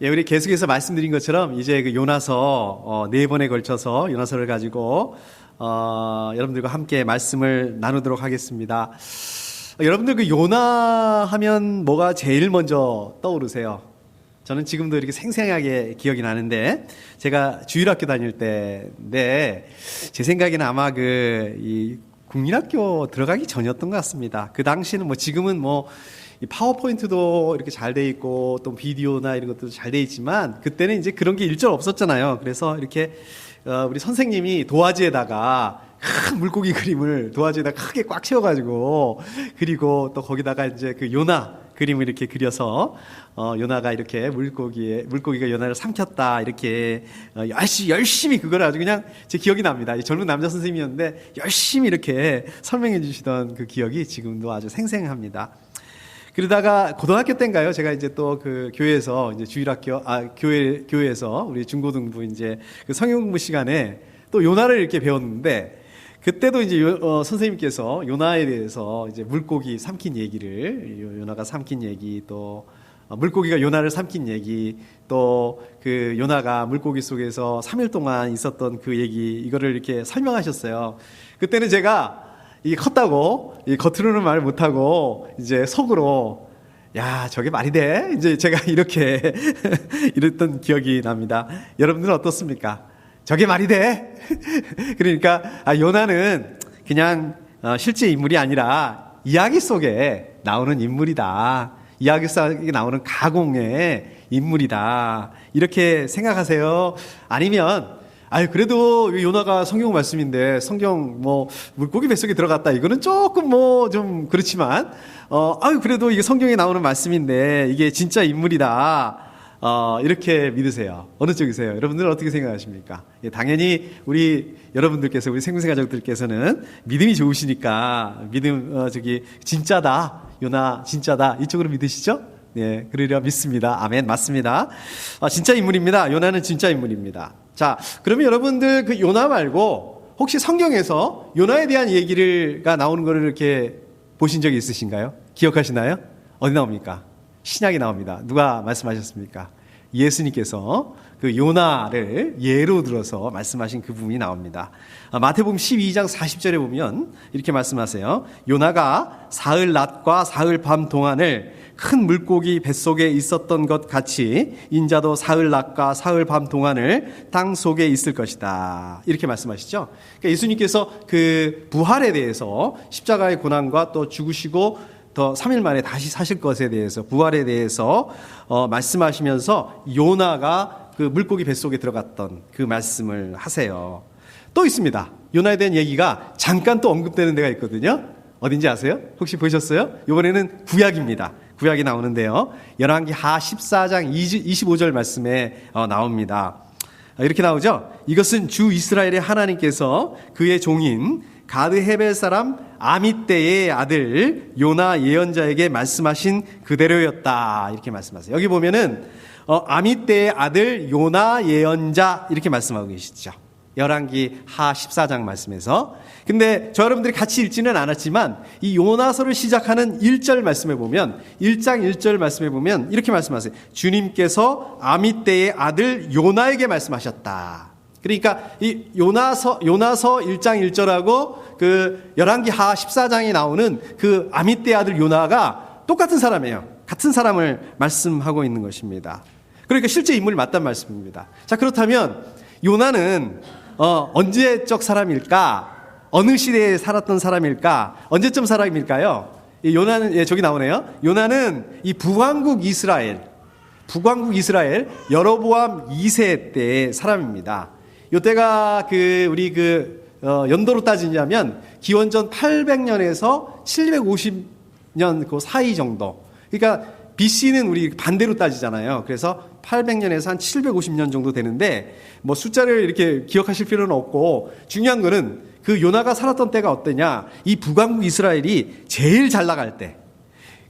예, 우리 계속해서 말씀드린 것처럼 이제 그 요나서 4번에 걸쳐서 요나서를 가지고 여러분들과 함께 말씀을 나누도록 하겠습니다. 여러분들 그 요나 하면 뭐가 제일 먼저 떠오르세요? 저는 지금도 이렇게 생생하게 기억이 나는데, 제가 주일학교 다닐 때인데 제 생각에는 아마 이 국민학교 들어가기 전이었던 것 같습니다. 그 당시는 뭐 지금은 이 파워포인트도 이렇게 잘 돼 있고 또 비디오나 이런 것도 잘 돼 있지만, 그때는 이제 그런 게 일절 없었잖아요. 그래서 이렇게 우리 선생님이 도화지에다가 큰 물고기 그림을 도화지에다 크게 꽉 채워가지고, 그리고 또 거기다가 이제 그 요나 그림을 이렇게 그려서 요나가 이렇게 물고기가 요나를 삼켰다 이렇게 열심히 그걸 아주 그냥 제 기억이 납니다. 이 젊은 남자 선생님이었는데 열심히 이렇게 설명해 주시던 그 기억이 지금도 아주 생생합니다. 그러다가 고등학교 때인가요? 제가 이제 또 그 교회에서 이제 교회에서 우리 중고등부 이제 그 성경 공부 시간에 또 요나를 이렇게 배웠는데, 그때도 이제 선생님께서 요나에 대해서 이제 물고기 삼킨 얘기를, 요나가 삼킨 얘기, 또 물고기가 요나를 삼킨 얘기, 또 그 요나가 물고기 속에서 3일 동안 있었던 그 얘기, 이거를 이렇게 설명하셨어요. 그때는 제가 이게 컸다고 겉으로는 말 못하고 이제 속으로 야, 저게 말이 돼? 이제 제가 이렇게 이랬던 기억이 납니다. 여러분들은 어떻습니까? 저게 말이 돼? 그러니까 요나는 그냥 실제 인물이 아니라 이야기 속에 나오는 인물이다. 이야기 속에 나오는 가공의 인물이다. 이렇게 생각하세요? 아니면 그래도 요나가 성경 말씀인데, 성경 물고기 뱃속에 들어갔다, 이거는 조금 좀 그렇지만, 그래도 이게 성경에 나오는 말씀인데, 이게 진짜 인물이다. 이렇게 믿으세요? 어느 쪽이세요? 여러분들은 어떻게 생각하십니까? 예, 당연히 우리 여러분들께서, 우리 생명생 가족들께서는 믿음이 좋으시니까, 진짜다. 요나 진짜다. 이쪽으로 믿으시죠? 예, 그러려 믿습니다. 아멘. 맞습니다. 진짜 인물입니다. 요나는 진짜 인물입니다. 자, 그러면 여러분들 그 요나 말고 혹시 성경에서 요나에 대한 얘기가 나오는 거를 이렇게 보신 적이 있으신가요? 기억하시나요? 어디 나옵니까? 신약에 나옵니다. 누가 말씀하셨습니까? 예수님께서 그 요나를 예로 들어서 말씀하신 그 부분이 나옵니다. 마태복음 12장 40절에 보면 이렇게 말씀하세요. 요나가 사흘 낮과 사흘 밤 동안을 큰 물고기 뱃속에 있었던 것 같이 인자도 사흘 낮과 사흘 밤 동안을 땅 속에 있을 것이다. 이렇게 말씀하시죠. 그러니까 예수님께서 그 부활에 대해서, 십자가의 고난과 또 죽으시고 더 3일 만에 다시 사실 것에 대해서, 부활에 대해서 말씀하시면서 요나가 그 물고기 뱃속에 들어갔던 그 말씀을 하세요. 또 있습니다. 요나에 대한 얘기가 잠깐 또 언급되는 데가 있거든요. 어딘지 아세요? 혹시 보셨어요? 이번에는 구약입니다. 구약이 나오는데요. 열왕기 하 14장 25절 말씀에 나옵니다. 이렇게 나오죠. 이것은 주 이스라엘의 하나님께서 그의 종인 가드 헤벨 사람 아미떼의 아들 요나 예언자에게 말씀하신 그대로였다. 이렇게 말씀하세요. 여기 보면은 아미떼의 아들 요나 예언자 이렇게 말씀하고 계시죠. 열왕기 하 14장 말씀에서. 근데 저 여러분들이 같이 읽지는 않았지만 이 요나서를 시작하는 1절 말씀에 보면, 1장 1절 말씀에 보면 이렇게 말씀하세요. 주님께서 아미떼의 아들 요나에게 말씀하셨다. 그러니까 이 요나서 1장 1절하고 그 열왕기 하 14장에 나오는 그 아미떼의 아들 요나가 똑같은 사람이에요. 같은 사람을 말씀하고 있는 것입니다. 그러니까 실제 인물이 맞단 말씀입니다. 자, 그렇다면 요나는 언제적 사람일까? 어느 시대에 살았던 사람일까? 언제쯤 사람일까요? 이 요나는, 저기 나오네요. 요나는 이 북왕국 이스라엘 여로보암 2세 때의 사람입니다. 요때가 우리 연도로 따지자면 기원전 800년에서 750년 그 사이 정도. 그러니까 BC는 우리 반대로 따지잖아요. 그래서 800년에서 한 750년 정도 되는데, 숫자를 이렇게 기억하실 필요는 없고, 중요한 거는 그 요나가 살았던 때가 어떠냐. 이 북왕국 이스라엘이 제일 잘 나갈 때,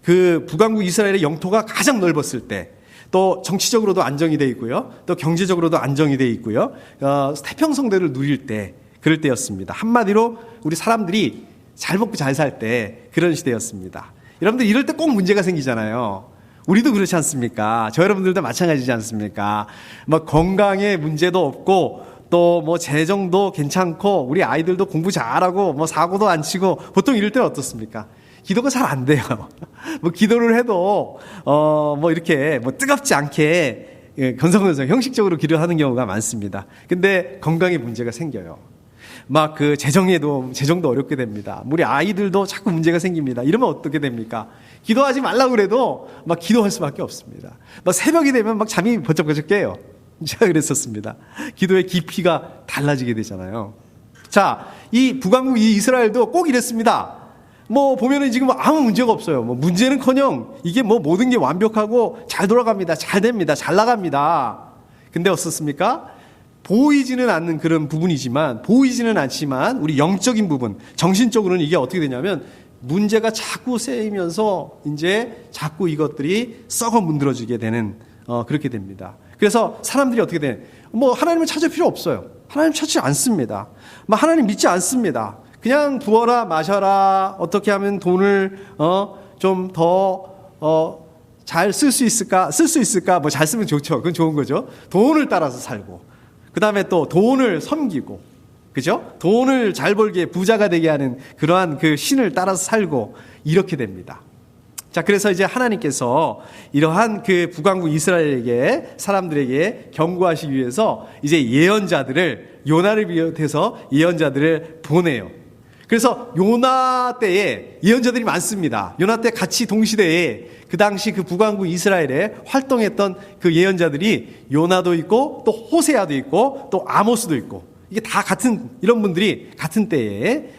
그 북왕국 이스라엘의 영토가 가장 넓었을 때, 또 정치적으로도 안정이 돼 있고요, 또 경제적으로도 안정이 돼 있고요, 태평성대를 누릴 때, 그럴 때였습니다. 한마디로 우리 사람들이 잘 먹고 잘 살 때 그런 시대였습니다. 여러분들 이럴 때 꼭 문제가 생기잖아요. 우리도 그렇지 않습니까? 저 여러분들도 마찬가지지 않습니까? 뭐 건강에 문제도 없고 또 뭐 재정도 괜찮고 우리 아이들도 공부 잘하고 뭐 사고도 안 치고 보통 이럴 때는 어떻습니까? 기도가 잘 안 돼요. 뭐 기도를 해도 뭐 이렇게 뭐 뜨겁지 않게 건성건성 형식적으로 기도하는 경우가 많습니다. 근데 건강에 문제가 생겨요. 막 그 재정도 어렵게 됩니다. 우리 아이들도 자꾸 문제가 생깁니다. 이러면 어떻게 됩니까? 기도하지 말라고 그래도 막 기도할 수밖에 없습니다. 막 새벽이 되면 막 잠이 번쩍번쩍 깨요. 제가 그랬었습니다. 기도의 깊이가 달라지게 되잖아요. 자, 이 북왕국 이 이스라엘도 꼭 이랬습니다. 뭐 보면은 지금 아무 문제가 없어요. 뭐 문제는커녕 이게 뭐 모든 게 완벽하고 잘 돌아갑니다. 잘 됩니다. 잘 나갑니다. 근데 어떻습니까? 보이지는 않는 그런 부분이지만 보이지는 않지만 우리 영적인 부분, 정신적으로는 이게 어떻게 되냐면 문제가 자꾸 쌓이면서 이제 자꾸 이것들이 썩어 문드러지게 되는 그렇게 됩니다. 그래서 사람들이 어떻게 돼? 뭐 하나님을 찾을 필요 없어요. 하나님 찾지 않습니다. 뭐 하나님 믿지 않습니다. 그냥 부어라 마셔라 어떻게 하면 돈을 좀 더 잘 쓸 수 있을까 뭐 잘 쓰면 좋죠. 그건 좋은 거죠. 돈을 따라서 살고 그 다음에 또 돈을 섬기고 그죠? 돈을 잘 벌게 부자가 되게 하는 그러한 그 신을 따라서 살고 이렇게 됩니다. 자, 그래서 이제 하나님께서 이러한 그 북왕국 이스라엘에게 사람들에게 경고하시기 위해서 이제 예언자들을 요나를 비롯해서 예언자들을 보내요. 그래서 요나 때에 예언자들이 많습니다. 요나 때 같이 동시대에 그 당시 그 북왕국 이스라엘에 활동했던 그 예언자들이 요나도 있고 또 호세아도 있고 또 아모스도 있고 이게 다 같은 이런 분들이 같은 때에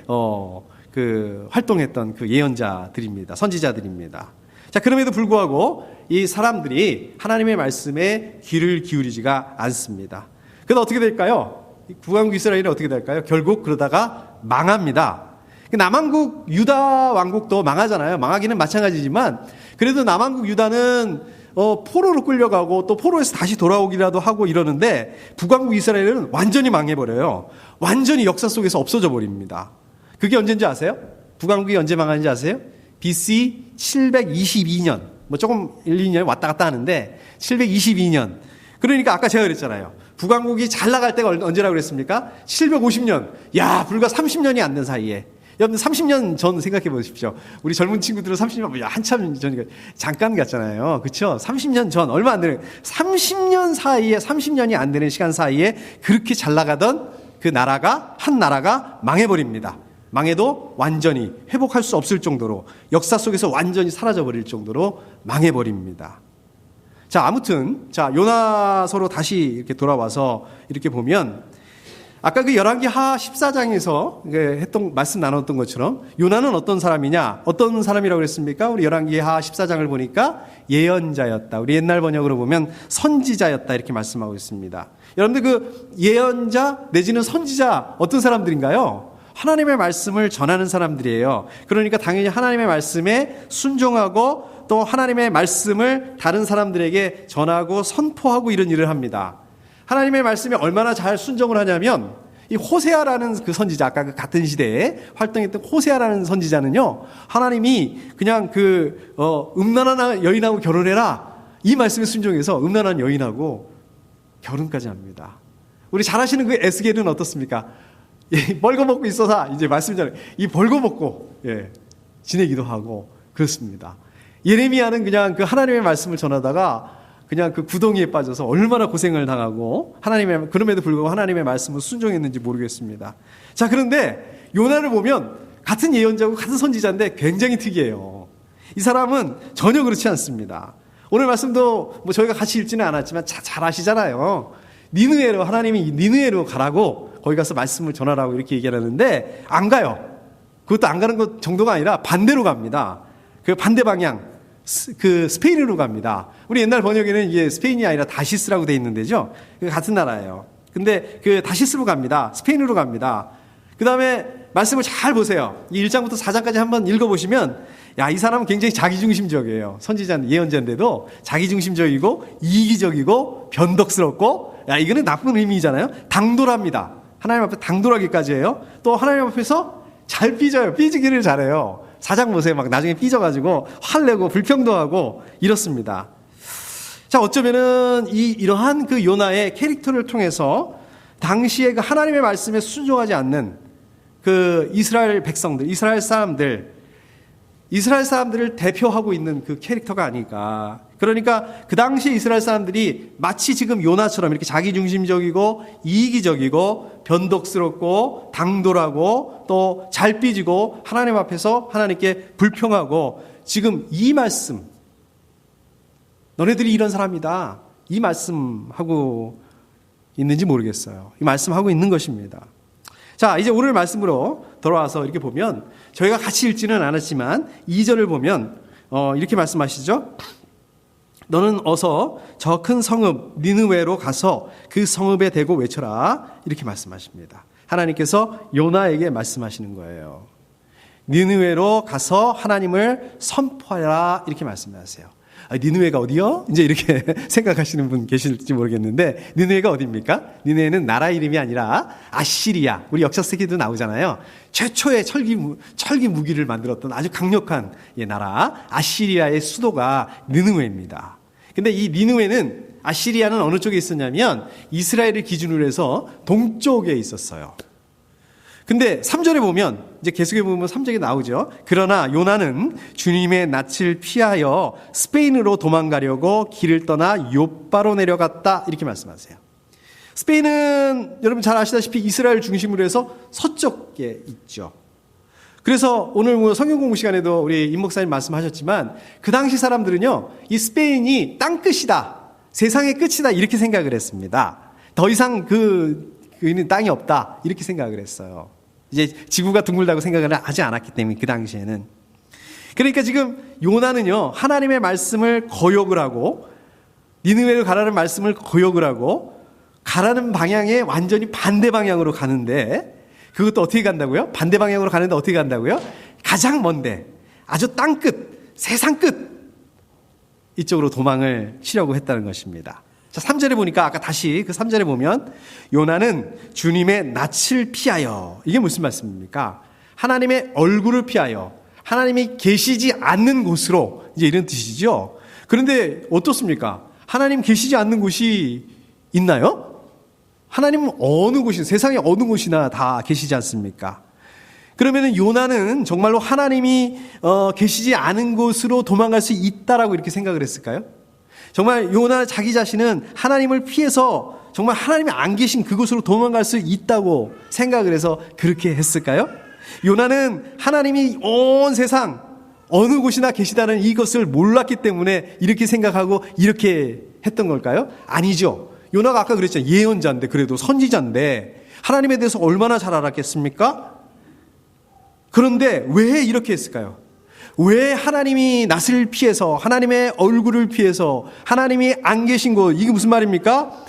그 활동했던 그 예언자들입니다. 선지자들입니다. 자, 그럼에도 불구하고 이 사람들이 하나님의 말씀에 귀를 기울이지가 않습니다. 그래서 어떻게 될까요? 북왕국 이스라엘은 어떻게 될까요? 결국 그러다가 망합니다. 남왕국 유다 왕국도 망하잖아요. 망하기는 마찬가지지만 그래도 남왕국 유다는 포로로 끌려가고 또 포로에서 다시 돌아오기라도 하고 이러는데 북왕국 이스라엘은 완전히 망해버려요. 완전히 역사 속에서 없어져 버립니다. 그게 언제인지 아세요? 북왕국이 언제 망하는지 아세요? BC 722년. 뭐 조금 1, 2년 왔다 갔다 하는데 722년. 그러니까 아까 제가 그랬잖아요. 북왕국이 잘 나갈 때가 언제라고 그랬습니까? 750년. 야, 불과 30년이 안 된 사이에. 여러분 30년 전 생각해 보십시오. 우리 젊은 친구들은 30년 한참 전이니까 잠깐 같잖아요. 그렇죠? 30년 전 얼마 안 되는 30년 사이에 30년이 안 되는 시간 사이에 그렇게 잘 나가던 그 나라가 한 나라가 망해버립니다. 망해도 완전히 회복할 수 없을 정도로 역사 속에서 완전히 사라져 버릴 정도로 망해버립니다. 자, 아무튼 자 요나서로 다시 이렇게 돌아와서 이렇게 보면 아까 그 열왕기하 14장에서 했던 말씀 나눴던 것처럼 요나는 어떤 사람이냐? 어떤 사람이라고 그랬습니까? 우리 열왕기하 14장을 보니까 예언자였다. 우리 옛날 번역으로 보면 선지자였다 이렇게 말씀하고 있습니다. 여러분들 그 예언자 내지는 선지자 어떤 사람들인가요? 하나님의 말씀을 전하는 사람들이에요. 그러니까 당연히 하나님의 말씀에 순종하고 또 하나님의 말씀을 다른 사람들에게 전하고 선포하고 이런 일을 합니다. 하나님의 말씀에 얼마나 잘 순종을 하냐면 이 호세아라는 그 선지자 아까 그 같은 시대에 활동했던 호세아라는 선지자는요. 하나님이 그냥 그 음란한 여인하고 결혼해라 이 말씀에 순종해서 음란한 여인하고 결혼까지 합니다. 우리 잘 아시는 그 에스겔은 어떻습니까? 벌거벗고 있어서 이제 말씀이잖아요. 이 벌거벗고 지내기도 하고 그렇습니다. 예레미야는 그냥 그 하나님의 말씀을 전하다가 그냥 그 구덩이에 빠져서 얼마나 고생을 당하고 그럼에도 불구하고 하나님의 말씀을 순종했는지 모르겠습니다. 자, 그런데 요나를 보면 같은 예언자고 같은 선지자인데 굉장히 특이해요. 이 사람은 전혀 그렇지 않습니다. 오늘 말씀도 뭐 저희가 같이 읽지는 않았지만 잘 아시잖아요. 니느웨로 하나님이 니느웨로 가라고 거기 가서 말씀을 전하라고 이렇게 얘기하는데 안 가요. 그것도 안 가는 것 정도가 아니라 반대로 갑니다. 그 반대 방향 그 스페인으로 갑니다. 우리 옛날 번역에는 이게 스페인이 아니라 다시스라고 돼 있는데죠. 같은 나라예요. 근데 그 다시스로 갑니다. 스페인으로 갑니다. 그 다음에 말씀을 잘 보세요. 이 1장부터 4장까지 한번 읽어보시면 야, 이 사람은 굉장히 자기중심적이에요. 선지자, 예언자인데도 자기중심적이고 이기적이고 변덕스럽고 야, 이거는 나쁜 의미잖아요. 당돌합니다. 하나님 앞에 당돌하기까지 해요. 또 하나님 앞에서 잘 삐져요. 삐지기를 잘해요. 사장 보세요. 막 나중에 삐져가지고 화내고 불평도 하고 이렇습니다. 자, 어쩌면은 이러한 그 요나의 캐릭터를 통해서 당시에 그 하나님의 말씀에 순종하지 않는 그 이스라엘 백성들, 이스라엘 사람들을 대표하고 있는 그 캐릭터가 아닐까. 그러니까 그 당시 이스라엘 사람들이 마치 지금 요나처럼 이렇게 자기중심적이고 이기적이고 변덕스럽고 당돌하고 또 잘 삐지고 하나님 앞에서 하나님께 불평하고 지금 이 말씀, 너네들이 이런 사람이다, 이 말씀하고 있는지 모르겠어요. 이 말씀하고 있는 것입니다. 자, 이제 오늘 말씀으로 돌아와서 이렇게 보면 저희가 같이 읽지는 않았지만 2절을 보면 이렇게 말씀하시죠. 너는 어서 저 큰 성읍 니느웨로 가서 그 성읍에 대고 외쳐라. 이렇게 말씀하십니다. 하나님께서 요나에게 말씀하시는 거예요. 니느웨로 가서 하나님을 선포하라. 이렇게 말씀하세요. 니느웨가 어디요? 이제 이렇게 생각하시는 분 계실지 모르겠는데 니느웨가 어디입니까? 니느웨는 나라 이름이 아니라 아시리아. 우리 역사책에도 나오잖아요. 최초의 철기 무기를 만들었던 아주 강력한 나라 아시리아의 수도가 니느웨입니다. 근데 이 니느웨는 아시리아는 어느 쪽에 있었냐면 이스라엘을 기준으로 해서 동쪽에 있었어요. 근데 3절에 보면 이제 계속해 보면 3절에 나오죠. 그러나 요나는 주님의 낯을 피하여 스페인으로 도망가려고 길을 떠나 욥바로 내려갔다. 이렇게 말씀하세요. 스페인은 여러분 잘 아시다시피 이스라엘 중심으로 해서 서쪽에 있죠. 그래서 오늘 성경 공부 시간에도 우리 임 목사님 말씀하셨지만 그 당시 사람들은요, 이 스페인이 땅끝이다, 세상의 끝이다 이렇게 생각을 했습니다. 더 이상 그는 땅이 없다 이렇게 생각을 했어요. 이제 지구가 둥글다고 생각을 하지 않았기 때문에 그 당시에는. 그러니까 지금 요나는요, 하나님의 말씀을 거역을 하고 니느웨로 가라는 말씀을 거역을 하고 가라는 방향에 완전히 반대 방향으로 가는데, 그것도 어떻게 간다고요? 반대 방향으로 가는데 어떻게 간다고요? 가장 먼데, 아주 땅끝, 세상 끝 이쪽으로 도망을 치려고 했다는 것입니다. 자, 3절에 보니까 아까 다시 그 3절에 보면 요나는 주님의 낯을 피하여, 이게 무슨 말씀입니까? 하나님의 얼굴을 피하여 하나님이 계시지 않는 곳으로, 이제 이런 뜻이죠. 그런데 어떻습니까? 하나님 계시지 않는 곳이 있나요? 하나님은 어느 곳이, 세상에 어느 곳이나 다 계시지 않습니까? 그러면은 요나는 정말로 하나님이 계시지 않은 곳으로 도망갈 수 있다라고 이렇게 생각을 했을까요? 정말 요나 자기 자신은 하나님을 피해서 정말 하나님이 안 계신 그곳으로 도망갈 수 있다고 생각을 해서 그렇게 했을까요? 요나는 하나님이 온 세상 어느 곳이나 계시다는 이것을 몰랐기 때문에 이렇게 생각하고 이렇게 했던 걸까요? 아니죠. 요나가 아까 그랬잖아요. 예언자인데, 그래도 선지자인데 하나님에 대해서 얼마나 잘 알았겠습니까? 그런데 왜 이렇게 했을까요? 왜 하나님이 낯을 피해서, 하나님의 얼굴을 피해서, 하나님이 안 계신 곳, 이게 무슨 말입니까?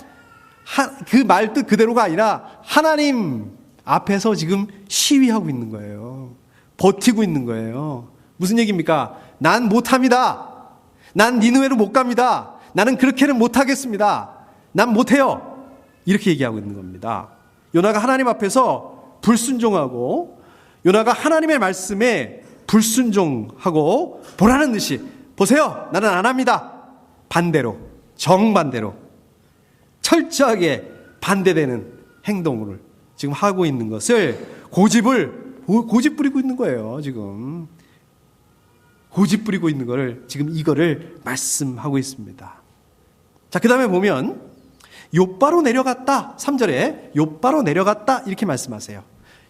그 말 뜻 그대로가 아니라 하나님 앞에서 지금 시위하고 있는 거예요. 버티고 있는 거예요. 무슨 얘기입니까? 난 못합니다. 난 니느웨로 못 갑니다. 나는 그렇게는 못하겠습니다. 난 못해요. 이렇게 얘기하고 있는 겁니다. 요나가 하나님 앞에서 불순종하고, 요나가 하나님의 말씀에 불순종하고 보라는 듯이, 보세요, 나는 안 합니다. 반대로, 정반대로 철저하게 반대되는 행동을 지금 하고 있는 것을 고집 부리고 있는 거예요. 지금 고집 부리고 있는 거를 지금 이거를 말씀하고 있습니다. 자, 그 다음에 보면 욥바로 내려갔다. 3절에 욥바로 내려갔다 이렇게 말씀하세요.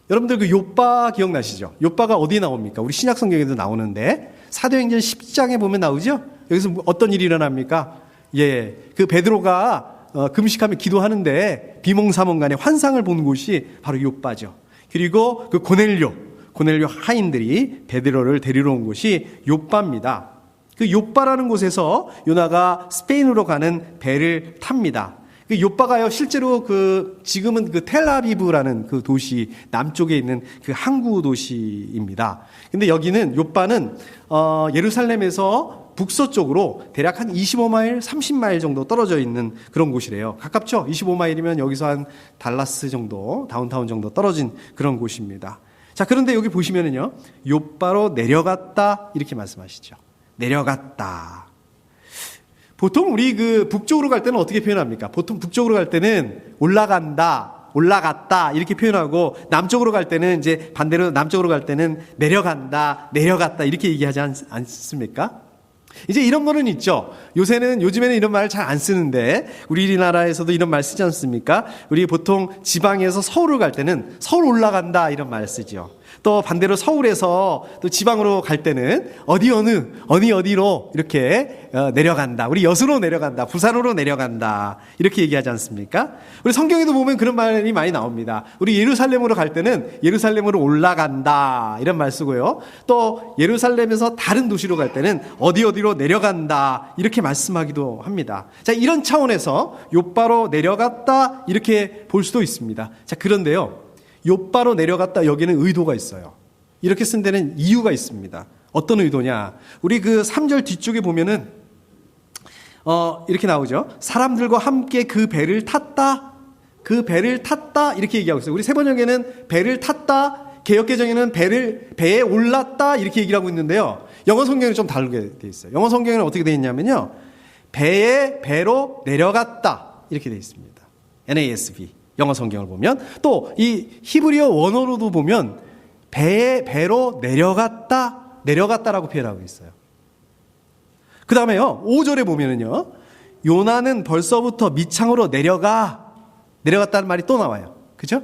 여러분들 그 욥바 기억나시죠? 욥바가 어디에 나옵니까? 우리 신약 성경에도 나오는데 사도행전 10장에 보면 나오죠? 여기서 어떤 일이 일어납니까? 그 베드로가 금식하며 기도하는데 비몽사몽간에 환상을 본 곳이 바로 욥바죠. 그리고 그 고넬료 하인들이 베드로를 데리러 온 곳이 욥바입니다. 그 욥바라는 곳에서 요나가 스페인으로 가는 배를 탑니다. 그 욥바가요, 실제로 지금은 그 텔아비브라는 그 도시 남쪽에 있는 그 항구 도시입니다. 근데 여기는 욥바는 예루살렘에서 북서쪽으로 대략 한 25마일, 30마일 정도 떨어져 있는 그런 곳이래요. 가깝죠? 25마일이면 여기서 한 달라스 정도, 다운타운 정도 떨어진 그런 곳입니다. 자, 그런데 여기 보시면은요, 욥바로 내려갔다 이렇게 말씀하시죠. 내려갔다. 보통 우리 그 북쪽으로 갈 때는 어떻게 표현합니까? 보통 북쪽으로 갈 때는 올라간다, 올라갔다 이렇게 표현하고, 남쪽으로 갈 때는 이제 반대로 남쪽으로 갈 때는 내려간다, 내려갔다 이렇게 얘기하지 않습니까? 이제 이런 거는 있죠. 요즘에는 이런 말 잘 안 쓰는데, 우리나라에서도 이런 말 쓰지 않습니까? 우리 보통 지방에서 서울을 갈 때는 서울 올라간다 이런 말 쓰죠. 또 반대로 서울에서 또 지방으로 갈 때는 어디로 이렇게 내려간다. 우리 여수로 내려간다. 부산으로 내려간다. 이렇게 얘기하지 않습니까? 우리 성경에도 보면 그런 말이 많이 나옵니다. 우리 예루살렘으로 갈 때는 예루살렘으로 올라간다. 이런 말 쓰고요. 또 예루살렘에서 다른 도시로 갈 때는 어디로 내려간다. 이렇게 말씀하기도 합니다. 자, 이런 차원에서 욥바로 내려갔다. 이렇게 볼 수도 있습니다. 자, 그런데요, 욥바로 내려갔다 여기는 의도가 있어요. 이렇게 쓴 데는 이유가 있습니다. 어떤 의도냐? 우리 그 3절 뒤쪽에 보면은 이렇게 나오죠. 사람들과 함께 그 배를 탔다. 그 배를 탔다 이렇게 얘기하고 있어요. 우리 세번역에는 배를 탔다. 개역개정에는 배에 올랐다 이렇게 얘기를 하고 있는데요. 영어 성경에는 좀 다르게 돼 있어요. 영어 성경에는 어떻게 돼 있냐면요, 배로 내려갔다 이렇게 돼 있습니다. NASB 영어 성경을 보면, 또 이 히브리어 원어로도 보면 배로 내려갔다라고 표현하고 있어요. 그 다음에요, 5절에 보면은요, 요나는 벌써부터 미창으로 내려갔다는 말이 또 나와요. 그죠?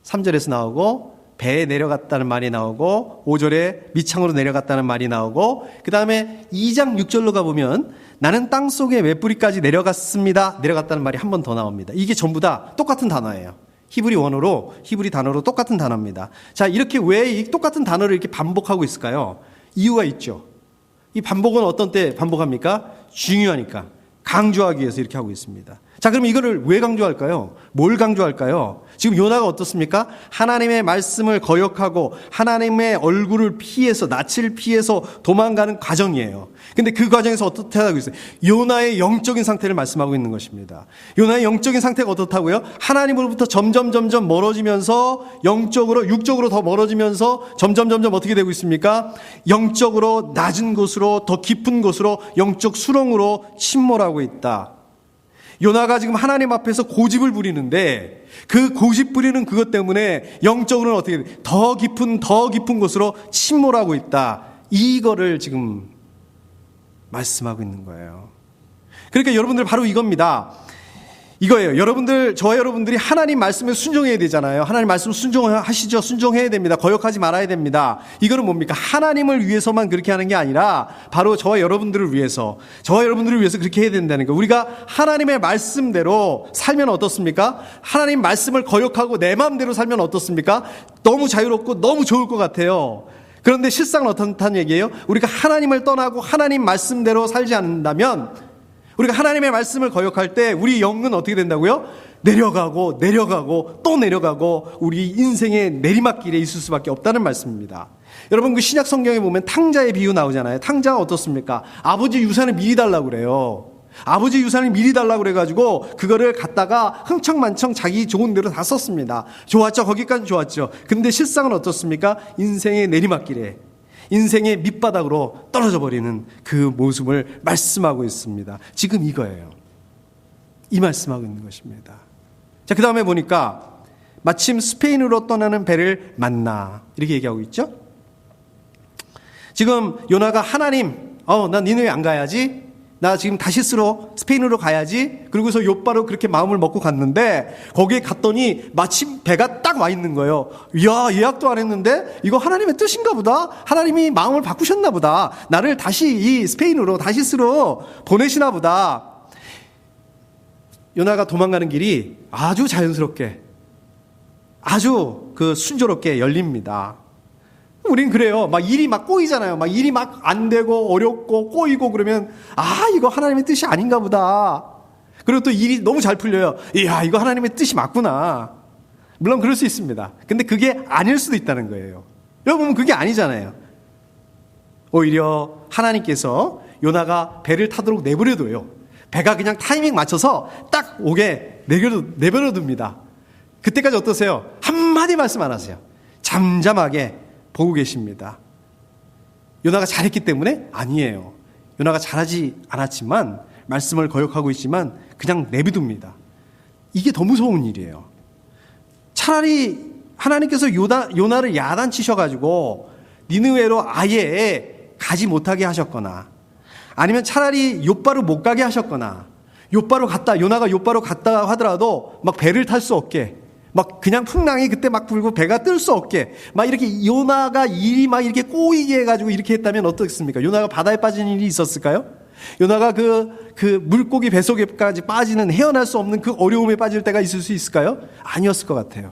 3절에서 나오고, 배에 내려갔다는 말이 나오고, 5절에 미창으로 내려갔다는 말이 나오고, 그 다음에 2장 6절로 가보면 나는 땅속에 맷뿌리까지 내려갔다는 말이 한 번 더 나옵니다. 이게 전부 다 똑같은 단어예요. 히브리 단어로 똑같은 단어입니다. 자, 이렇게 왜 이 똑같은 단어를 이렇게 반복하고 있을까요? 이유가 있죠. 이 반복은 어떤 때 반복합니까? 중요하니까, 강조하기 위해서 이렇게 하고 있습니다. 자, 그럼 이거를 왜 강조할까요? 뭘 강조할까요? 지금 요나가 어떻습니까? 하나님의 말씀을 거역하고 하나님의 얼굴을 피해서, 낯을 피해서 도망가는 과정이에요. 근데 그 과정에서 어떻게 하고 있어요? 요나의 영적인 상태를 말씀하고 있는 것입니다. 요나의 영적인 상태가 어떻다고요? 하나님으로부터 점점 멀어지면서, 육적으로 더 멀어지면서 점점 어떻게 되고 있습니까? 영적으로 낮은 곳으로, 더 깊은 곳으로, 영적 수렁으로 침몰하고 있다. 요나가 지금 하나님 앞에서 고집을 부리는데, 그 고집 부리는 그것 때문에 영적으로는 어떻게 돼? 더 깊은 곳으로 침몰하고 있다. 이거를 지금 말씀하고 있는 거예요. 그러니까 여러분들 바로 이거예요. 저와 여러분들이 하나님 말씀에 순종해야 되잖아요. 하나님 말씀 순종하시죠. 순종해야 됩니다. 거역하지 말아야 됩니다. 이거는 뭡니까? 하나님을 위해서만 그렇게 하는 게 아니라 바로 저와 여러분들을 위해서 그렇게 해야 된다는 거예요. 우리가 하나님의 말씀대로 살면 어떻습니까? 하나님 말씀을 거역하고 내 마음대로 살면 어떻습니까? 너무 자유롭고 너무 좋을 것 같아요. 그런데 실상은 어떻다는 얘기예요? 우리가 하나님을 떠나고 하나님 말씀대로 살지 않는다면, 우리가 하나님의 말씀을 거역할 때 우리 영은 어떻게 된다고요? 내려가고 또 내려가고 우리 인생의 내리막길에 있을 수밖에 없다는 말씀입니다. 여러분, 그 신약 성경에 보면 탕자의 비유 나오잖아요. 탕자가 어떻습니까? 아버지 유산을 미리 달라고 그래요. 아버지 유산을 미리 달라고 그래가지고 그거를 갖다가 흥청만청 자기 좋은 대로 다 썼습니다. 좋았죠. 거기까지 좋았죠. 근데 실상은 어떻습니까? 인생의 내리막길에, 인생의 밑바닥으로 떨어져 버리는 그 모습을 말씀하고 있습니다. 지금 이거예요. 이 말씀하고 있는 것입니다. 자, 그 다음에 보니까 마침 스페인으로 떠나는 배를 만나 이렇게 얘기하고 있죠. 지금 요나가 하나님, 나 니네왜 안 가야지? 나 지금 다시스로 스페인으로 가야지. 그러고서 욥바로 그렇게 마음을 먹고 갔는데, 거기에 갔더니 마침 배가 딱 와 있는 거예요. 이야, 예약도 안 했는데 이거 하나님의 뜻인가 보다. 하나님이 마음을 바꾸셨나 보다. 나를 다시 이 스페인으로, 다시스로 보내시나 보다. 요나가 도망가는 길이 아주 자연스럽게, 아주 순조롭게 열립니다. 우린 그래요. 일이 꼬이잖아요. 일이 안 되고 어렵고 꼬이고 그러면, 이거 하나님의 뜻이 아닌가 보다. 그리고 또 일이 너무 잘 풀려요. 이야, 이거 하나님의 뜻이 맞구나. 물론 그럴 수 있습니다. 근데 그게 아닐 수도 있다는 거예요. 여러분, 그게 아니잖아요. 오히려 하나님께서 요나가 배를 타도록 내버려둬요. 배가 그냥 타이밍 맞춰서 딱 오게 내버려둡니다. 그때까지 어떠세요? 한마디 말씀 안 하세요. 잠잠하게 보고 계십니다. 요나가 잘했기 때문에? 아니에요. 요나가 잘하지 않았지만, 말씀을 거역하고 있지만 그냥 내비둡니다. 이게 더 무서운 일이에요. 차라리 하나님께서 요나를 야단치셔가지고 니느웨로 아예 가지 못하게 하셨거나, 아니면 차라리 욥바로 못 가게 하셨거나, 요나가 욥바로 갔다 하더라도 막 배를 탈 수 없게, 막 그냥 풍랑이 그때 막 불고 배가 뜰 수 없게, 막 이렇게 요나가 일이 막 이렇게 꼬이게 해가지고 이렇게 했다면 어떻겠습니까? 요나가 바다에 빠진 일이 있었을까요? 요나가 그 물고기 뱃속에까지 빠지는, 헤어날 수 없는 그 어려움에 빠질 때가 있을 수 있을까요? 아니었을 것 같아요.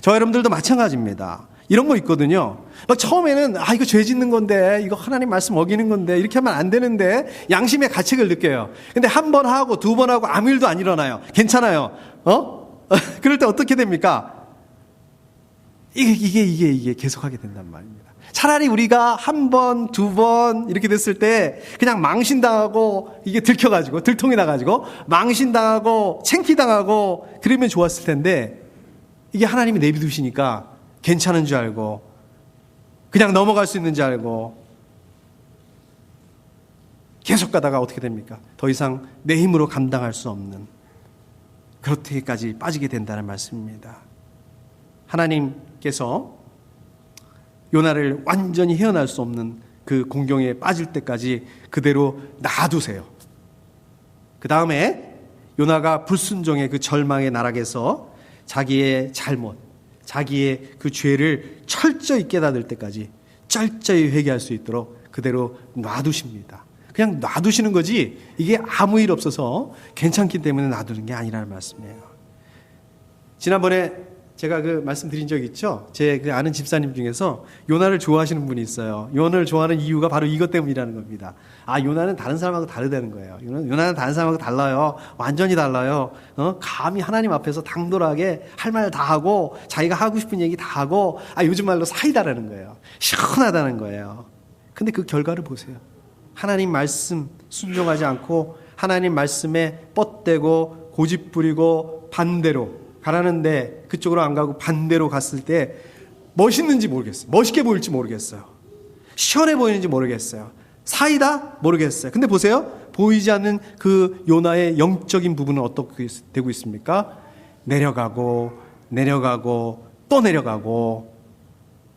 저 여러분들도 마찬가지입니다. 이런 거 있거든요. 막 처음에는 이거 죄 짓는 건데, 이거 하나님 말씀 어기는 건데, 이렇게 하면 안 되는데 양심의 가책을 느껴요. 근데 한 번 하고 두 번 하고 아무 일도 안 일어나요. 괜찮아요. 그럴 때 어떻게 됩니까? 이게 계속하게 된단 말입니다. 차라리 우리가 한 번, 두 번 이렇게 됐을 때 그냥 망신당하고, 이게 들켜가지고 들통이 나가지고 망신당하고 창피당하고 그러면 좋았을 텐데, 이게 하나님이 내비두시니까 괜찮은 줄 알고 그냥 넘어갈 수 있는 줄 알고 계속 가다가 어떻게 됩니까? 더 이상 내 힘으로 감당할 수 없는, 그렇게까지 빠지게 된다는 말씀입니다. 하나님께서 요나를 완전히 헤어날 수 없는 그 공경에 빠질 때까지 그대로 놔두세요. 그 다음에 요나가 불순종의 그 절망의 나락에서 자기의 잘못, 자기의 그 죄를 철저히 깨닫을 때까지 철저히 회개할 수 있도록 그대로 놔두십니다. 그냥 놔두시는 거지, 이게 아무 일 없어서 괜찮기 때문에 놔두는 게 아니라는 말씀이에요. 지난번에 제가 그 말씀드린 적 있죠? 제 그 아는 집사님 중에서 요나를 좋아하시는 분이 있어요. 요나를 좋아하는 이유가 바로 이것 때문이라는 겁니다. 요나는 다른 사람하고 다르다는 거예요. 요나는 다른 사람하고 달라요. 완전히 달라요. 감히 하나님 앞에서 당돌하게 할 말 다 하고, 자기가 하고 싶은 얘기 다 하고, 요즘 말로 사이다라는 거예요. 시원하다는 거예요. 근데 그 결과를 보세요. 하나님 말씀 순종하지 않고 하나님 말씀에 뻗대고 고집부리고 반대로 가라는데 그쪽으로 안 가고 반대로 갔을 때 멋있는지 모르겠어요. 멋있게 보일지 모르겠어요. 시원해 보이는지 모르겠어요. 사이다? 모르겠어요. 근데 보세요. 보이지 않는 그 요나의 영적인 부분은 어떻게 되고 있습니까? 내려가고 또 내려가고,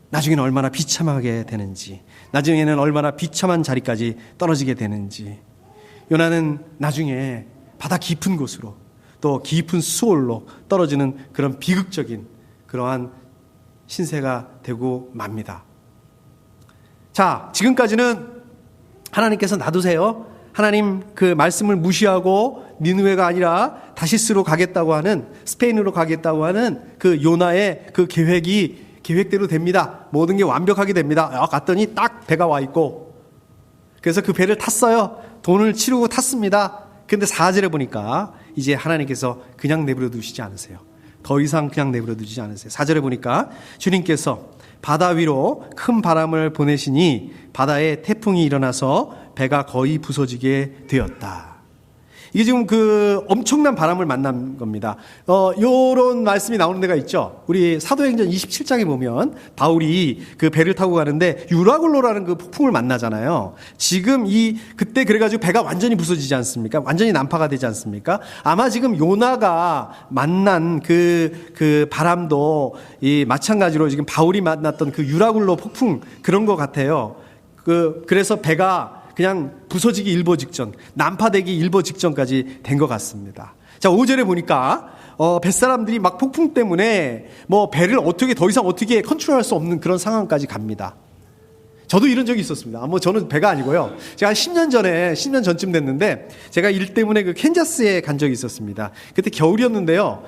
나중에는 얼마나 비참하게 되는지, 나중에는 얼마나 비참한 자리까지 떨어지게 되는지. 요나는 나중에 바다 깊은 곳으로, 또 깊은 수월로 떨어지는 그런 비극적인 그러한 신세가 되고 맙니다. 자, 지금까지는 하나님께서 놔두세요, 하나님 그 말씀을 무시하고 니느웨가 아니라 다시스로 가겠다고 하는, 스페인으로 가겠다고 하는 그 요나의 그 계획대로 됩니다. 모든 게 완벽하게 됩니다. 갔더니 딱 배가 와 있고, 그래서 그 배를 탔어요. 돈을 치르고 탔습니다. 근데 4절에 보니까 이제 하나님께서 그냥 내버려 두시지 않으세요. 더 이상 그냥 내버려 두지 않으세요. 4절에 보니까 주님께서 바다 위로 큰 바람을 보내시니 바다에 태풍이 일어나서 배가 거의 부서지게 되었다. 이게 지금 그 엄청난 바람을 만난 겁니다. 요런 말씀이 나오는 데가 있죠. 우리 사도행전 27장에 보면 바울이 그 배를 타고 가는데 유라굴로라는 그 폭풍을 만나잖아요. 지금 그때 그래가지고 배가 완전히 부서지지 않습니까? 완전히 난파가 되지 않습니까? 아마 지금 요나가 만난 그 바람도 마찬가지로 지금 바울이 만났던 그 유라굴로 폭풍 그런 것 같아요. 그래서 배가 그냥 부서지기 일보 직전, 난파되기 일보 직전까지 된 것 같습니다. 자, 5절에 보니까 뱃사람들이 막 폭풍 때문에 뭐 배를 더 이상 어떻게 컨트롤할 수 없는 그런 상황까지 갑니다. 저도 이런 적이 있었습니다. 저는 배가 아니고요. 제가 한 10년 전쯤 됐는데 제가 일 때문에 그 캔자스에 간 적이 있었습니다. 그때 겨울이었는데요.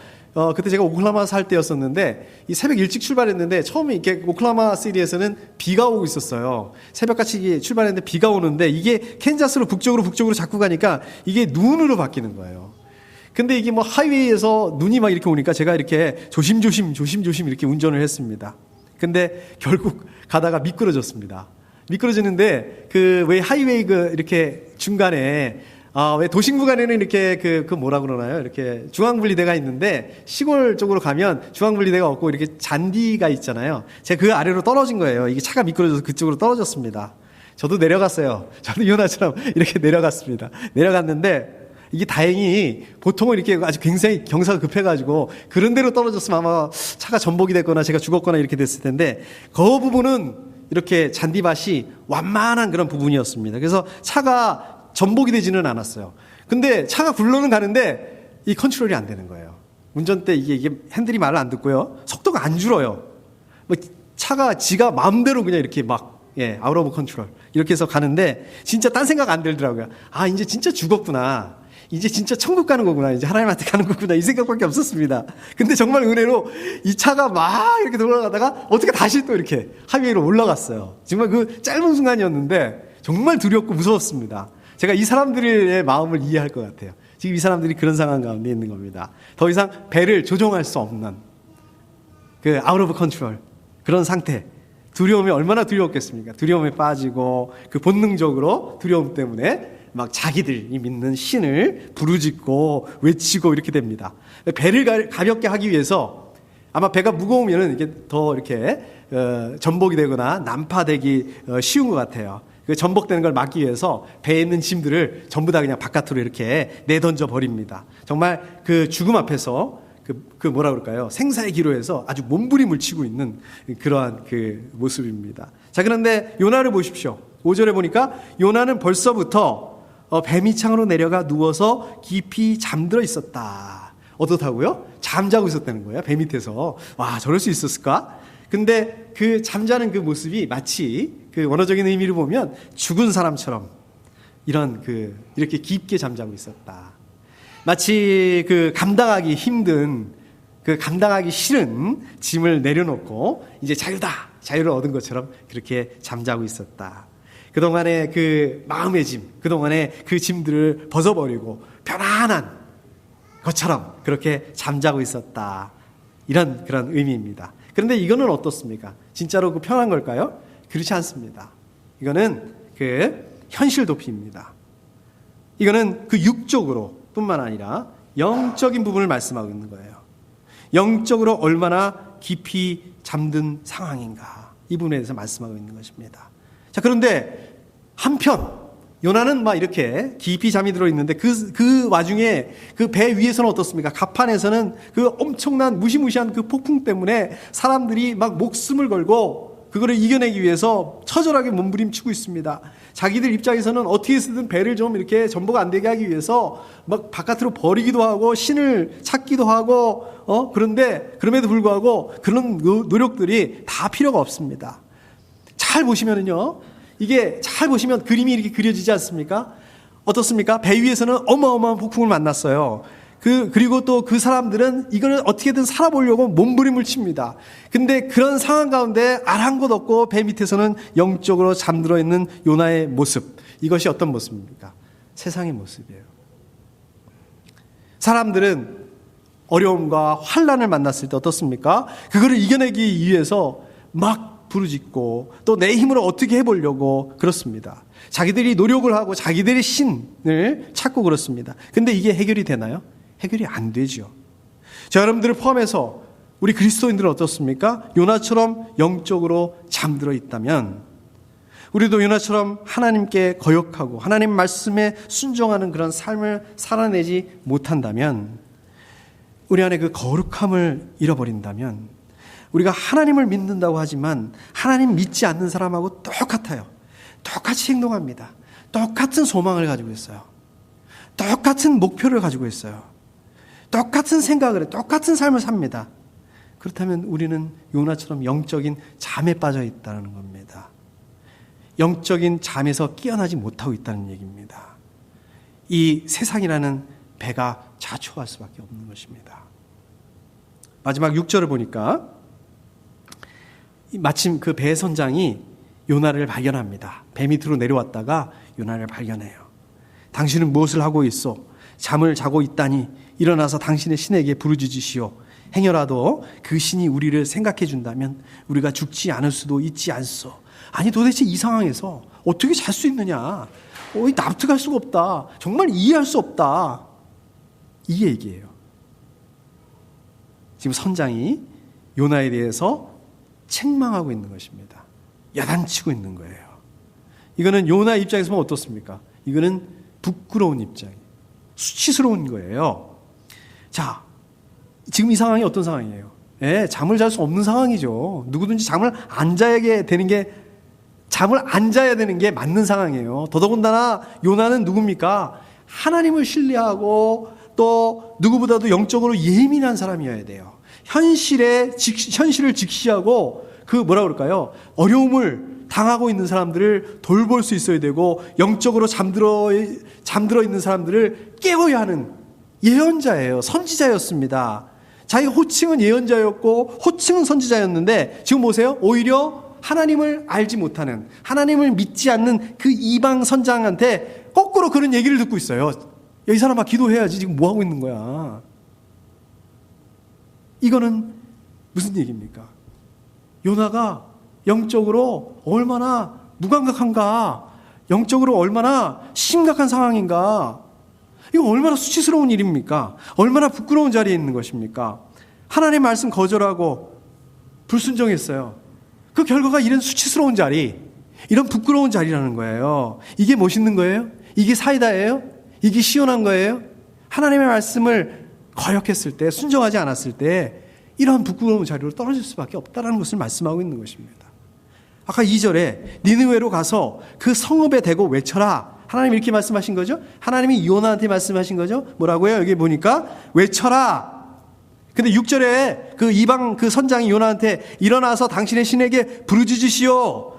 그때 제가 오클라호마 살 때였었는데 이 새벽 일찍 출발했는데 처음에 이렇게 오클라호마 시리에서는 비가 오고 있었어요. 새벽같이 출발했는데 비가 오는데 이게 캔자스로 북쪽으로 자꾸 가니까 이게 눈으로 바뀌는 거예요. 근데 이게 뭐 하이웨이에서 눈이 막 이렇게 오니까 제가 이렇게 조심조심 이렇게 운전을 했습니다. 근데 결국 가다가 미끄러졌습니다. 미끄러지는데 그 왜 하이웨이 이렇게 중간에 왜 도심 구간에는 이렇게 그 뭐라 그러나요? 이렇게 중앙분리대가 있는데 시골 쪽으로 가면 중앙분리대가 없고 이렇게 잔디가 있잖아요. 제가 그 아래로 떨어진 거예요. 이게 차가 미끄러져서 그쪽으로 떨어졌습니다. 저도 내려갔어요. 저도 요나처럼 이렇게 내려갔습니다. 내려갔는데 이게 다행히 보통은 이렇게 아주 굉장히 경사가 급해가지고 그런 데로 떨어졌으면 아마 차가 전복이 됐거나 제가 죽었거나 이렇게 됐을 텐데 그 부분은 이렇게 잔디밭이 완만한 그런 부분이었습니다. 그래서 차가 전복이 되지는 않았어요. 근데 차가 굴러는 가는데 이 컨트롤이 안 되는 거예요. 운전대 이게 핸들이 말을 안 듣고요. 속도가 안 줄어요. 뭐 차가 지가 마음대로 그냥 이렇게 아웃 오브 컨트롤 이렇게 해서 가는데 진짜 딴 생각 안 들더라고요. 이제 진짜 죽었구나. 이제 진짜 천국 가는 거구나. 이제 하나님한테 가는 거구나. 이 생각밖에 없었습니다. 근데 정말 은혜로 이 차가 막 이렇게 돌아가다가 어떻게 다시 또 이렇게 하이웨이로 올라갔어요. 정말 그 짧은 순간이었는데 정말 두렵고 무서웠습니다. 제가 이 사람들의 마음을 이해할 것 같아요. 지금 이 사람들이 그런 상황 가운데 있는 겁니다. 더 이상 배를 조종할 수 없는 그 아웃 오브 컨트롤 그런 상태. 두려움이 얼마나 두려웠겠습니까? 두려움에 빠지고 그 본능적으로 두려움 때문에 막 자기들이 믿는 신을 부르짖고 외치고 이렇게 됩니다. 배를 가볍게 하기 위해서 아마 배가 무거우면 이게 더 이렇게 전복이 되거나 난파되기 쉬운 것 같아요. 그 전복되는 걸 막기 위해서 배에 있는 짐들을 전부 다 그냥 바깥으로 이렇게 내던져 버립니다. 정말 그 죽음 앞에서 그 뭐라 그럴까요? 생사의 기로에서 아주 몸부림을 치고 있는 그러한 그 모습입니다. 자, 그런데 요나를 보십시오. 5절에 보니까 요나는 벌써부터 배 밑창으로 내려가 누워서 깊이 잠들어 있었다. 어떻다고요? 잠자고 있었다는 거예요. 배 밑에서. 와, 저럴 수 있었을까? 근데 그 잠자는 그 모습이 마치 그 원어적인 의미를 보면 죽은 사람처럼 이렇게 깊게 잠자고 있었다. 마치 그 감당하기 힘든 감당하기 싫은 짐을 내려놓고 이제 자유를 얻은 것처럼 그렇게 잠자고 있었다. 그동안의 그 마음의 짐, 그동안의 그 짐들을 벗어버리고 편안한 것처럼 그렇게 잠자고 있었다. 그런 의미입니다. 그런데 이거는 어떻습니까? 진짜로 그 편한 걸까요? 그렇지 않습니다. 이거는 그 현실 도피입니다. 이거는 그 육적으로 뿐만 아니라 영적인 부분을 말씀하고 있는 거예요. 영적으로 얼마나 깊이 잠든 상황인가. 이 부분에 대해서 말씀하고 있는 것입니다. 자, 그런데 한편 요나는 막 이렇게 깊이 잠이 들어 있는데 그 와중에 그 배 위에서는 어떻습니까? 갑판에서는 그 엄청난 무시무시한 그 폭풍 때문에 사람들이 막 목숨을 걸고 그거를 이겨내기 위해서 처절하게 몸부림치고 있습니다. 자기들 입장에서는 어떻게 해서든 배를 좀 이렇게 전복 안 되게 하기 위해서 막 바깥으로 버리기도 하고 신을 찾기도 하고 그런데 그럼에도 불구하고 그런 노력들이 다 필요가 없습니다. 잘 보시면은요. 이게 잘 보시면 그림이 이렇게 그려지지 않습니까? 어떻습니까? 배 위에서는 어마어마한 폭풍을 만났어요. 그리고 또 그 사람들은 이걸 어떻게든 살아보려고 몸부림을 칩니다. 근데 그런 상황 가운데 아랑곳 없고 배 밑에서는 영적으로 잠들어 있는 요나의 모습. 이것이 어떤 모습입니까? 세상의 모습이에요. 사람들은 어려움과 환난을 만났을 때 어떻습니까? 그거를 이겨내기 위해서 막 부르짖고 또 내 힘으로 어떻게 해보려고 그렇습니다. 자기들이 노력을 하고 자기들의 신을 찾고 그렇습니다. 근데 이게 해결이 되나요? 해결이 안 되죠. 자, 여러분들을 포함해서 우리 그리스도인들은 어떻습니까? 요나처럼 영적으로 잠들어 있다면 우리도 요나처럼 하나님께 거역하고 하나님 말씀에 순종하는 그런 삶을 살아내지 못한다면 우리 안에 그 거룩함을 잃어버린다면 우리가 하나님을 믿는다고 하지만 하나님 믿지 않는 사람하고 똑같아요. 똑같이 행동합니다. 똑같은 소망을 가지고 있어요. 똑같은 목표를 가지고 있어요. 똑같은 생각을 해요. 똑같은 삶을 삽니다. 그렇다면 우리는 요나처럼 영적인 잠에 빠져 있다는 겁니다. 영적인 잠에서 깨어나지 못하고 있다는 얘기입니다. 이 세상이라는 배가 자초할 수밖에 없는 것입니다. 마지막 6절을 보니까 마침 그 배 선장이 요나를 발견합니다. 배 밑으로 내려왔다가 요나를 발견해요. 당신은 무엇을 하고 있어? 잠을 자고 있다니 일어나서 당신의 신에게 부르짖으시오. 행여라도 그 신이 우리를 생각해 준다면 우리가 죽지 않을 수도 있지 않소. 아니 도대체 이 상황에서 어떻게 잘 수 있느냐? 납득할 수가 없다. 정말 이해할 수 없다. 이 얘기예요. 지금 선장이 요나에 대해서 책망하고 있는 것입니다. 야단치고 있는 거예요. 이거는 요나 입장에서 보면 어떻습니까? 이거는 부끄러운 입장이에요. 수치스러운 거예요. 자, 지금 이 상황이 어떤 상황이에요? 잠을 잘 수 없는 상황이죠. 누구든지 잠을 안 자야 되는 게 맞는 상황이에요. 더더군다나 요나는 누굽니까? 하나님을 신뢰하고 또 누구보다도 영적으로 예민한 사람이어야 돼요. 현실을 직시하고 어려움을 당하고 있는 사람들을 돌볼 수 있어야 되고 영적으로 잠들어 있는 사람들을 깨워야 하는 예언자예요. 선지자였습니다. 자기 호칭은 예언자였고 호칭은 선지자였는데 지금 보세요. 오히려 하나님을 알지 못하는, 하나님을 믿지 않는 그 이방 선장한테 거꾸로 그런 얘기를 듣고 있어요. 야, 이 사람아 기도해야지. 지금 뭐 하고 있는 거야? 이거는 무슨 얘기입니까? 요나가 영적으로 얼마나 무감각한가, 영적으로 얼마나 심각한 상황인가. 이거 얼마나 수치스러운 일입니까? 얼마나 부끄러운 자리에 있는 것입니까? 하나님의 말씀 거절하고 불순종했어요. 그 결과가 이런 수치스러운 자리, 이런 부끄러운 자리라는 거예요. 이게 멋있는 거예요? 이게 사이다예요? 이게 시원한 거예요? 하나님의 말씀을 거역했을 때, 순종하지 않았을 때 이러한 부끄러운 자리로 떨어질 수밖에 없다는 것을 말씀하고 있는 것입니다. 아까 2절에 니느웨로 가서 그 성읍에 대고 외쳐라. 하나님이 이렇게 말씀하신 거죠? 하나님이 요나한테 말씀하신 거죠? 뭐라고요? 여기 보니까 외쳐라. 근데 6절에 그 이방 그 선장이 요나한테 일어나서 당신의 신에게 부르짖으시오.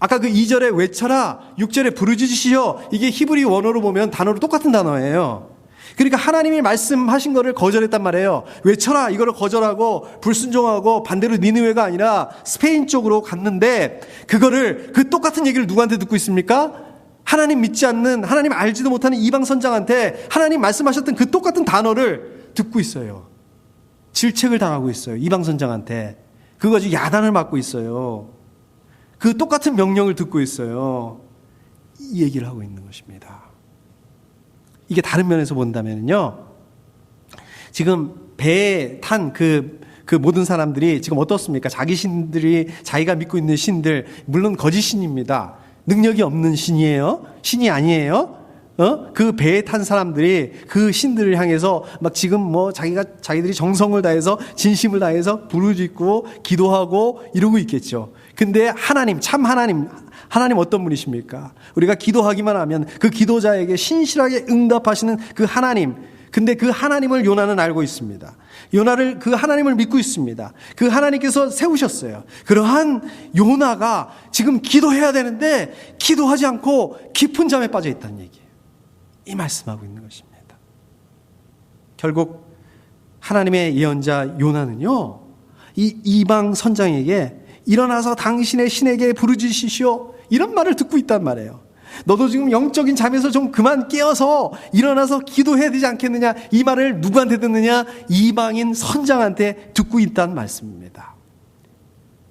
아까 그 2절에 외쳐라, 6절에 부르짖으시오. 이게 히브리 원어로 보면 단어로 똑같은 단어예요. 그러니까 하나님이 말씀하신 거를 거절했단 말이에요. 외쳐라 이거를 거절하고 불순종하고 반대로 니느웨가 아니라 스페인 쪽으로 갔는데 그거를 그 똑같은 얘기를 누구한테 듣고 있습니까? 하나님 믿지 않는, 하나님 알지도 못하는 이방 선장한테 하나님 말씀하셨던 그 똑같은 단어를 듣고 있어요. 질책을 당하고 있어요. 이방 선장한테. 그거 가지고 야단을 맞고 있어요. 그 똑같은 명령을 듣고 있어요. 이 얘기를 하고 있는 것입니다. 이게 다른 면에서 본다면요. 지금 배에 탄 그 모든 사람들이 지금 어떻습니까? 자기가 믿고 있는 신들, 물론 거짓 신입니다. 능력이 없는 신이에요? 신이 아니에요? 그 배에 탄 사람들이 그 신들을 향해서 막 지금 자기들이 정성을 다해서 진심을 다해서 부르짖고 기도하고 이러고 있겠죠. 근데 참 하나님 어떤 분이십니까? 우리가 기도하기만 하면 그 기도자에게 신실하게 응답하시는 그 하나님. 근데 그 하나님을 요나는 알고 있습니다. 그 하나님을 믿고 있습니다. 그 하나님께서 세우셨어요. 그러한 요나가 지금 기도해야 되는데 기도하지 않고 깊은 잠에 빠져 있다는 얘기예요. 이 말씀하고 있는 것입니다. 결국 하나님의 예언자 요나는요, 이 이방 선장에게 일어나서 당신의 신에게 부르짖으시오 이런 말을 듣고 있단 말이에요. 너도 지금 영적인 잠에서 좀 그만 깨어서 일어나서 기도해야 되지 않겠느냐, 이 말을 누구한테 듣느냐? 이방인 선장한테 듣고 있다는 말씀입니다.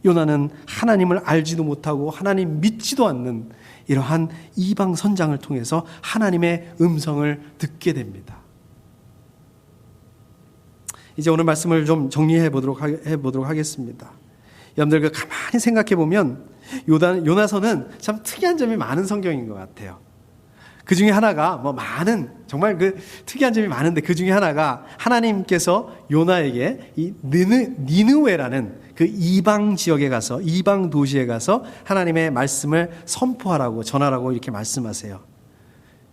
요나는 하나님을 알지도 못하고 하나님 믿지도 않는 이러한 이방 선장을 통해서 하나님의 음성을 듣게 됩니다. 이제 오늘 말씀을 좀 정리해 보도록 하겠습니다. 여러분들 가만히 생각해 보면 요나서는 참 특이한 점이 많은 성경인 것 같아요. 그 중에 하나가 정말 그 특이한 점이 많은데 그 중에 하나가 하나님께서 요나에게 이 니느웨라는 그 이방 지역에 가서, 이방 도시에 가서 하나님의 말씀을 선포하라고, 전하라고 이렇게 말씀하세요.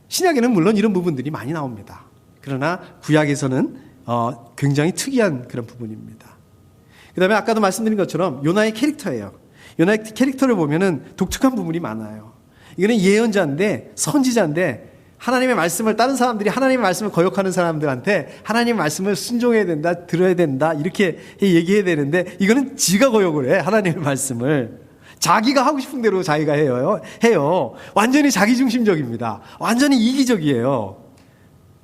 신약에는 물론 이런 부분들이 많이 나옵니다. 그러나 구약에서는 굉장히 특이한 그런 부분입니다. 그 다음에 아까도 말씀드린 것처럼 요나의 캐릭터예요. 요나의 캐릭터를 보면은 독특한 부분이 많아요. 이거는 예언자인데, 선지자인데, 하나님의 말씀을, 다른 사람들이 하나님의 말씀을 거역하는 사람들한테 하나님의 말씀을 순종해야 된다, 들어야 된다, 이렇게 얘기해야 되는데, 이거는 지가 거역을 해, 하나님의 말씀을. 자기가 하고 싶은 대로 자기가 해요. 완전히 자기중심적입니다. 완전히 이기적이에요.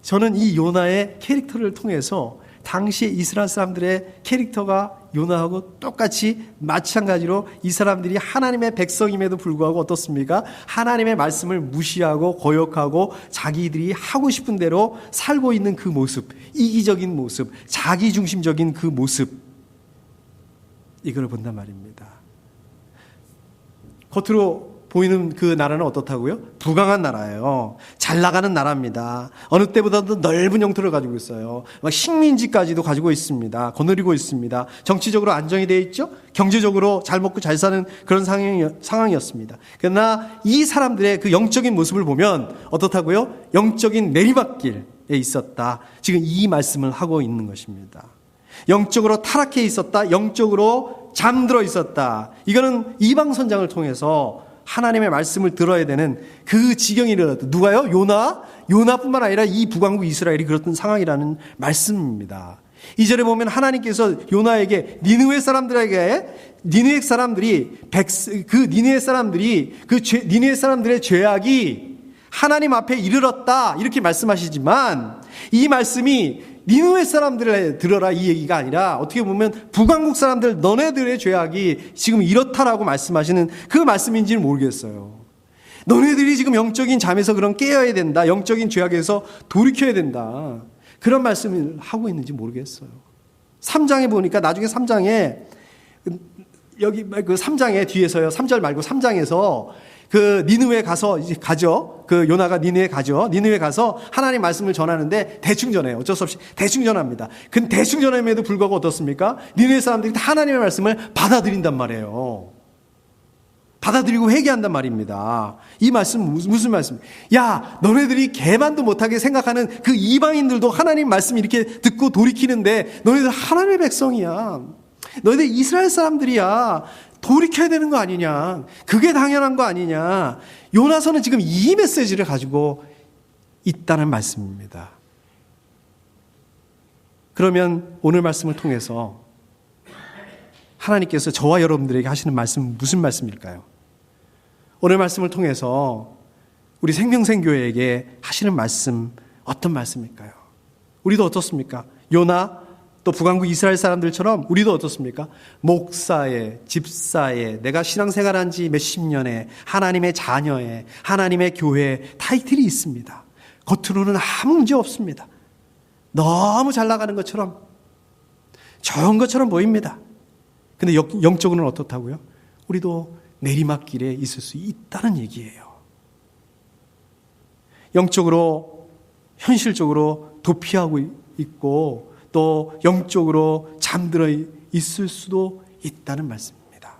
저는 이 요나의 캐릭터를 통해서 당시에 이스라엘 사람들의 캐릭터가 요나하고 똑같이 마찬가지로 이 사람들이 하나님의 백성임에도 불구하고 어떻습니까? 하나님의 말씀을 무시하고 거역하고 자기들이 하고 싶은 대로 살고 있는 그 모습, 이기적인 모습, 자기중심적인 그 모습, 이걸 본단 말입니다. 겉으로 보이는 그 나라는 어떻다고요? 부강한 나라예요. 잘 나가는 나라입니다. 어느 때보다도 넓은 영토를 가지고 있어요. 막 식민지까지도 가지고 있습니다. 거느리고 있습니다. 정치적으로 안정이 되어 있죠. 경제적으로 잘 먹고 잘 사는 그런 상황이었습니다. 그러나 이 사람들의 그 영적인 모습을 보면 어떻다고요? 영적인 내리막길에 있었다. 지금 이 말씀을 하고 있는 것입니다. 영적으로 타락해 있었다. 영적으로 잠들어 있었다. 이거는 이방 선장을 통해서 하나님의 말씀을 들어야 되는 그 지경이 일어났다. 누가요? 요나뿐만 아니라 이 북왕국 이스라엘이 그렇던 상황이라는 말씀입니다. 2절에 보면 하나님께서 요나에게 니느웨 사람들의 죄악이 하나님 앞에 이르렀다 이렇게 말씀하시지만 이 말씀이 니느웨 사람들을 들어라 이 얘기가 아니라 어떻게 보면 북왕국 사람들 너네들의 죄악이 지금 이렇다라고 말씀하시는 그 말씀인지는 모르겠어요. 너네들이 지금 영적인 잠에서 그런 깨어야 된다. 영적인 죄악에서 돌이켜야 된다. 그런 말씀을 하고 있는지 모르겠어요. 3장에 보니까 나중에 3장에 여기 그 3장에 뒤에서요. 3절 말고 3장에서 그 니느웨 가죠. 그 요나가 니느웨 가죠. 니느웨 가서 하나님 말씀을 전하는데 대충 전해요. 어쩔 수 없이 대충 전합니다. 근데 대충 전함에도 불구하고 어떻습니까? 니느웨 사람들이 다 하나님의 말씀을 받아들인단 말이에요. 받아들이고 회개한단 말입니다. 이 말씀 무슨 말씀이에요? 야, 너네들이 개만도 못하게 생각하는 그 이방인들도 하나님 말씀 이렇게 듣고 돌이키는데 너네들 하나님의 백성이야. 너희들 이스라엘 사람들이야. 돌이켜야 되는 거 아니냐. 그게 당연한 거 아니냐. 요나서는 지금 이 메시지를 가지고 있다는 말씀입니다. 그러면 오늘 말씀을 통해서 하나님께서 저와 여러분들에게 하시는 말씀은 무슨 말씀일까요? 오늘 말씀을 통해서 우리 생명생교회에게 하시는 말씀 어떤 말씀일까요? 우리도 어떻습니까? 요나 또 북왕국 이스라엘 사람들처럼 우리도 어떻습니까? 목사에, 집사에, 내가 신앙생활한 지 몇십 년에 하나님의 자녀에, 하나님의 교회에 타이틀이 있습니다. 겉으로는 아무 문제 없습니다. 너무 잘 나가는 것처럼 좋은 것처럼 보입니다. 근데 영적으로는 어떻다고요? 우리도 내리막길에 있을 수 있다는 얘기예요. 영적으로, 현실적으로 도피하고 있고 또 영적으로 잠들어 있을 수도 있다는 말씀입니다.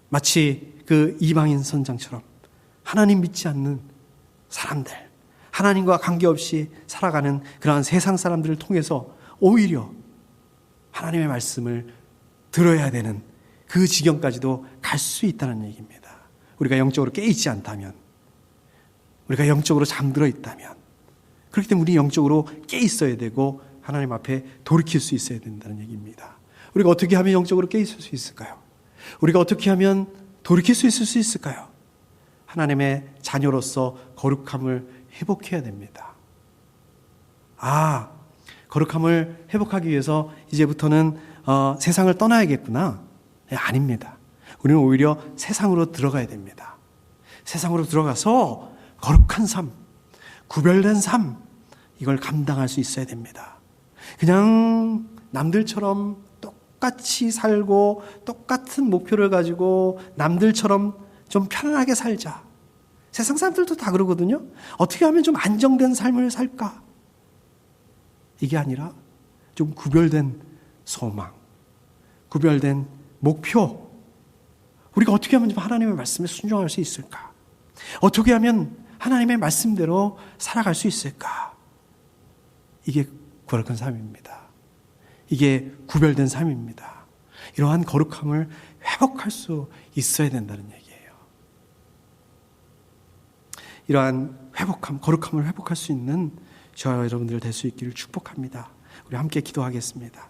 마치 그 이방인 선장처럼 하나님 믿지 않는 사람들, 하나님과 관계없이 살아가는 그러한 세상 사람들을 통해서 오히려 하나님의 말씀을 들어야 되는 그 지경까지도 갈 수 있다는 얘기입니다. 우리가 영적으로 깨있지 않다면, 우리가 영적으로 잠들어 있다면, 그렇기 때문에 우리 영적으로 깨 있어야 되고 하나님 앞에 돌이킬 수 있어야 된다는 얘기입니다. 우리가 어떻게 하면 영적으로 깨 있을 수 있을까요? 우리가 어떻게 하면 돌이킬 수 있을 수 있을까요? 하나님의 자녀로서 거룩함을 회복해야 됩니다. 거룩함을 회복하기 위해서 이제부터는 세상을 떠나야겠구나. 네, 아닙니다. 우리는 오히려 세상으로 들어가야 됩니다. 세상으로 들어가서 거룩한 삶, 구별된 삶, 이걸 감당할 수 있어야 됩니다. 그냥 남들처럼 똑같이 살고 똑같은 목표를 가지고 남들처럼 좀 편안하게 살자. 세상 사람들도 다 그러거든요. 어떻게 하면 좀 안정된 삶을 살까? 이게 아니라 좀 구별된 소망, 구별된 목표. 우리가 어떻게 하면 좀 하나님의 말씀에 순종할 수 있을까? 어떻게 하면 하나님의 말씀대로 살아갈 수 있을까? 이게 거룩한 삶입니다. 이게 구별된 삶입니다. 이러한 거룩함을 회복할 수 있어야 된다는 얘기예요. 이러한 거룩함을 회복할 수 있는 저와 여러분들 될 수 있기를 축복합니다. 우리 함께 기도하겠습니다.